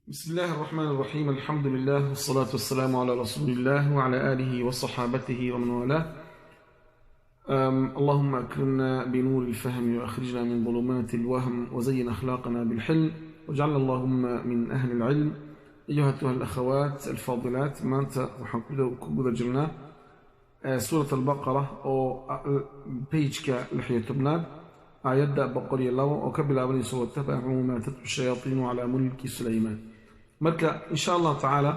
بسم الله الرحمن الرحيم. الحمد لله والصلاة والسلام على رسول الله وعلى آله وصحابته ومن والاه. اللهم أكرمنا بنور الفهم وأخرجنا من ظلمات الوهم وزين أخلاقنا بالحلم واجعلنا اللهم من أهل العلم. أيها الأخوات الفاضلات، maanta waxaan ku guda jirnaa suurat albaqara oo pageka 16 aayadda 102 oo ka bilaabanayso watabacuu maa tatlu shayaatiinu calaa mulki sulaymaan. marka insha allah tacaala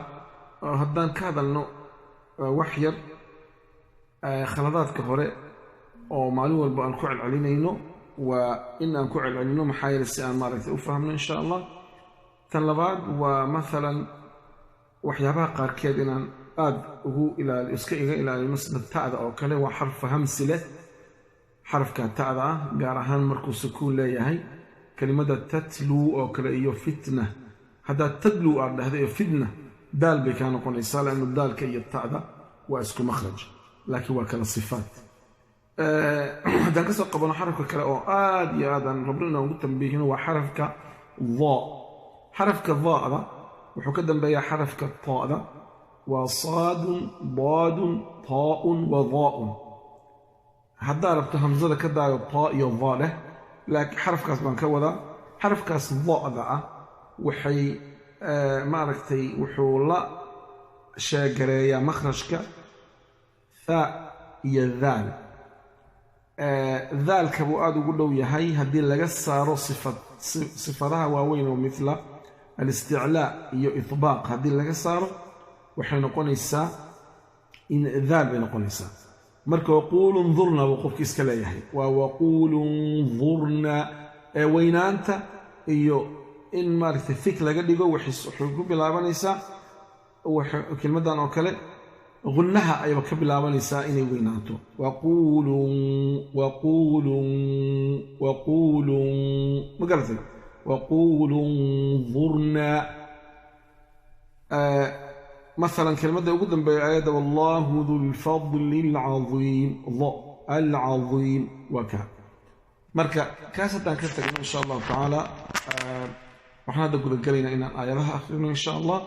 haddaan ka hadalno wax yar khaladaadka hore oo maalin walba aan ku celcelinayno waa in aan ku celcelino maxaa yeelay si aan maaragtay u fahmno insha allah. tan labaad waa maalan waxyaabaha qaarkeed inaan aad iska ilaalino sida ta'da oo kale waa xarf hamsi leh. xarafka ta'da ah gaar ahaan markuu sukuun leeyahay kelimada tatlu oo kale iyo fitna, haddaa tadlu aad dhahda iyo fitna daal bay kaa noqonaysaa laannu daalka iyo ta'da waa isku makhraj laakiin waa kala sifaat. haddaan ka soo qabano xarafka kale oo aad iyo aad aan rabno inaan ugu tambiihino waa xarafka dhaa. xarafka daada wuxuu ka dambeeyaa xarafka taada waa saadun daadun taa'un wa daa'un. haddaa rabto hamsada ka daayo taa iyo daa leh, laakiin xarafkaas baan ka wadaa. xarafkaas daada ah waxay maaragtay wuxuu la sheegareeyaa makhrajka thaa iyo daal. daalka buu aada ugu dhow yahay haddii laga saaro sifadaha waaweyn oo midla alisticlaa iyo itbaaq haddii laga saaro waxay noqonaysaa in daal bay noqonaysaa. marka waquulu ndurna buu qofki iska leeyahay, waa waquulu ndurna. weynaanta iyo in maaragtay fik laga dhigo waxay ku bilaabanaysaa kelmadan oo kale gunnaha ayba ka bilaabanaysaa inay weynaato. waquulu ma garatay waquulu ndurna. مثلا كلمة ugu dambeeya aayadda wallahu dhul fadli alcaziim waa ka. marka kaas haddaan ka tagno insha allahu tacaala waxaan hadda gudagelaynaa inaan aayadaha akhrino insha allah.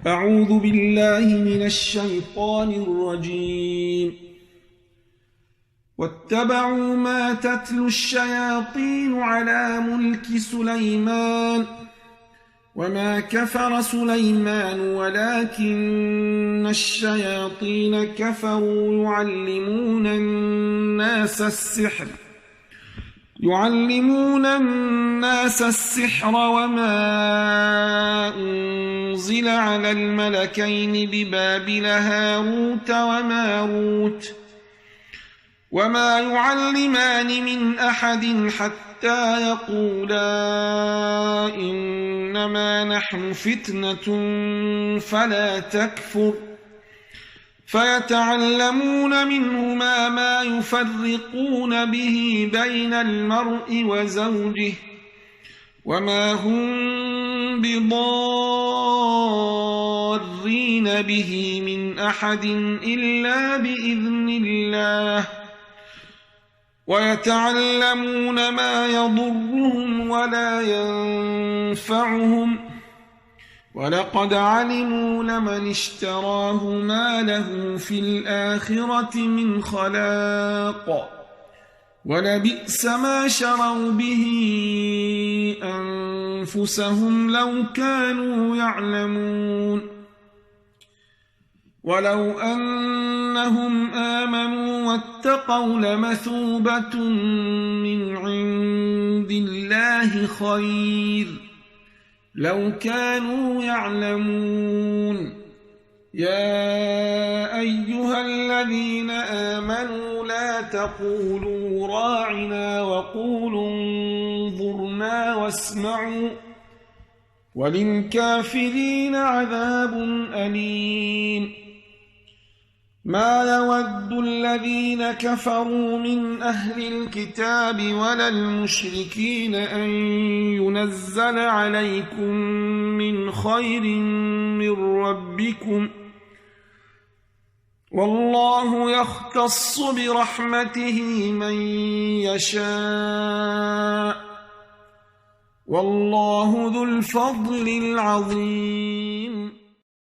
أعوذ بالله من الشيطان الرجيم. واتبعوا ما تتلو الشياطين على ملك سليمان وما كفر سليمان ولكن الشياطين كفروا يعلمون الناس السحر وما أنزل على الملكين ببابل هاروت وماروت وما يعلمان من أحد حتى يقولا إنما نحن فتنة فلا تكفر فيتعلمون منهما ما يفرقون به بين المرء وزوجه وما هم بضارين به من أحد إلا بإذن الله ويتعلمون ما يضرهم ولا ينفعهم ولقد علموا لمن اشتراه ما له في الآخرة من خلاق ولبئس ما شروا به أنفسهم لو كانوا يعلمون. ولو أنهم آمنوا واتقوا لمثوبة من عند الله خير لو كانوا يعلمون. يا أيها الذين آمنوا لا تقولوا راعنا وقولوا انظرنا واسمعوا وللكافرين عذاب أليم. ما يود الذين كفروا من أهل الكتاب ولا المشركين أن ينزل عليكم من خير من ربكم والله يختص برحمته من يشاء والله ذو الفضل العظيم.